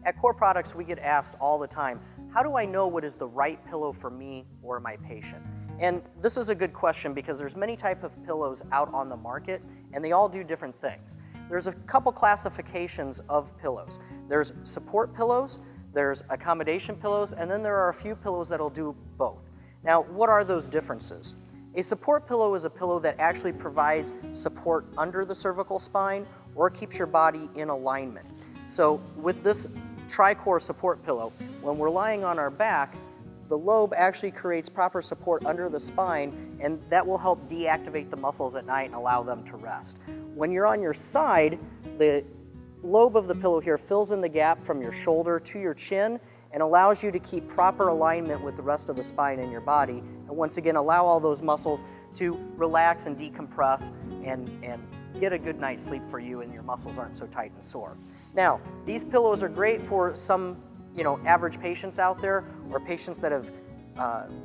At Core Products, we get asked all the time, how do I know what is the right pillow for me or my patient? And this is a good question because there's many types of pillows out on the market and they all do different things. There's a couple classifications of pillows. There's support pillows, there's accommodation pillows, and then there are a few pillows that'll do both. Now, what are those differences? A support pillow is a pillow that actually provides support under the cervical spine or keeps your body in alignment. So with this Tri-Core support pillow, when we're lying on our back, the lobe actually creates proper support under the spine, and that will help deactivate the muscles at night and allow them to rest. When you're on your side, the lobe of the pillow here fills in the gap from your shoulder to your chin and allows you to keep proper alignment with the rest of the spine in your body, and once again allow all those muscles to relax and decompress and get a good night's sleep for you, and your muscles aren't so tight and sore. Now, these pillows are great for some average patients out there, or patients that have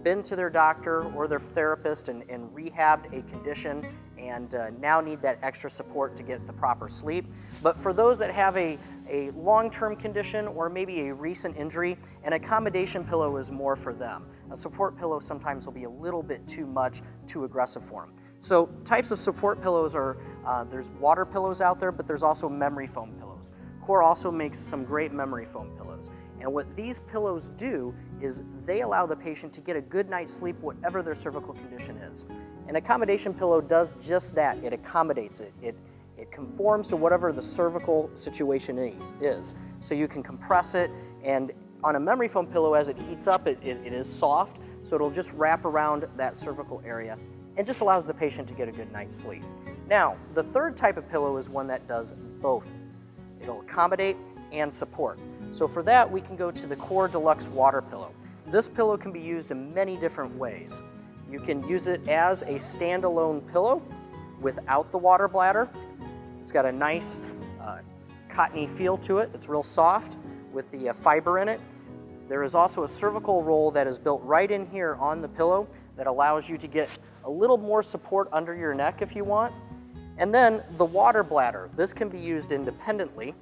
been to their doctor or their therapist and rehabbed a condition and now need that extra support to get the proper sleep. But for those that have a long-term condition or maybe a recent injury, an accommodation pillow is more for them. A support pillow sometimes will be a little bit too much, too aggressive for them. So types of support pillows are, there's water pillows out there, but there's also memory foam pillows. Core also makes some great memory foam pillows. And what these pillows do is they allow the patient to get a good night's sleep whatever their cervical condition is. An accommodation pillow does just that. It accommodates it. It conforms to whatever the cervical situation is. So you can compress it, and on a memory foam pillow, as it heats up, it is soft, so it'll just wrap around that cervical area and just allows the patient to get a good night's sleep. Now, the third type of pillow is one that does both. It'll accommodate and support. So for that, we can go to the Core Deluxe water pillow. This pillow can be used in many different ways. You can use it as a standalone pillow without the water bladder. It's got a nice cottony feel to it. It's real soft with the fiber in it. There is also a cervical roll that is built right in here on the pillow that allows you to get a little more support under your neck if you want. And then the water bladder. This can be used independently.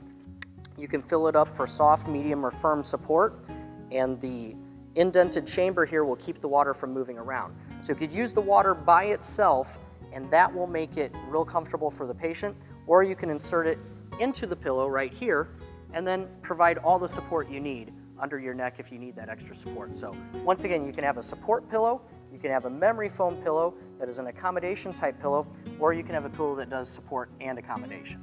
You can fill it up for soft, medium, or firm support, and the indented chamber here will keep the water from moving around. So you could use the water by itself, and that will make it real comfortable for the patient, or you can insert it into the pillow right here and then provide all the support you need under your neck if you need that extra support. So once again, you can have a support pillow, you can have a memory foam pillow that is an accommodation type pillow, or you can have a pillow that does support and accommodation.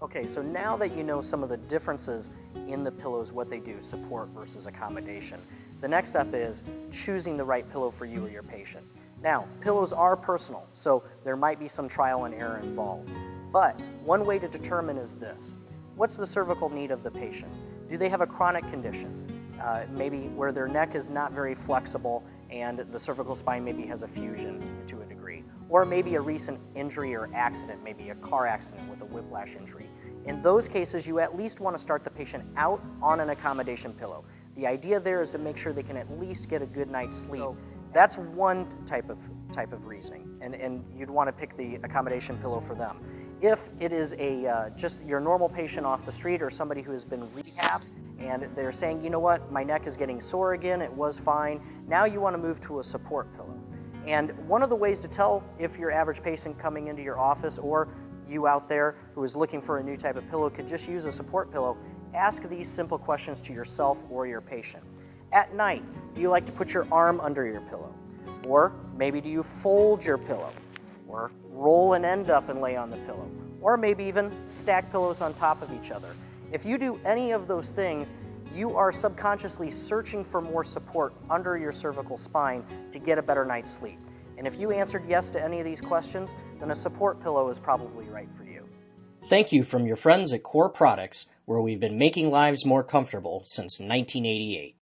Okay, so now that you know some of the differences in the pillows, what they do, support versus accommodation, the next step is choosing the right pillow for you or your patient. Now, pillows are personal, so there might be some trial and error involved. But one way to determine is this: what's the cervical need of the patient? Do they have a chronic condition? Maybe where their neck is not very flexible and the cervical spine maybe has a fusion to a degree. Or maybe a recent injury or accident, maybe a car accident with a whiplash injury. In those cases, you at least want to start the patient out on an accommodation pillow. The idea there is to make sure they can at least get a good night's sleep. So that's one type of reasoning, and you'd want to pick the accommodation pillow for them. If it is just your normal patient off the street or somebody who has been rehabbed and they're saying, you know what, my neck is getting sore again, it was fine, now you want to move to a support pillow. And one of the ways to tell if your average patient coming into your office or you out there who is looking for a new type of pillow could just use a support pillow, ask these simple questions to yourself or your patient. At night, do you like to put your arm under your pillow? Or maybe do you fold your pillow? Or roll an end up and lay on the pillow? Or maybe even stack pillows on top of each other. If you do any of those things, you are subconsciously searching for more support under your cervical spine to get a better night's sleep. And if you answered yes to any of these questions, then a support pillow is probably right for you. Thank you from your friends at Core Products, where we've been making lives more comfortable since 1988.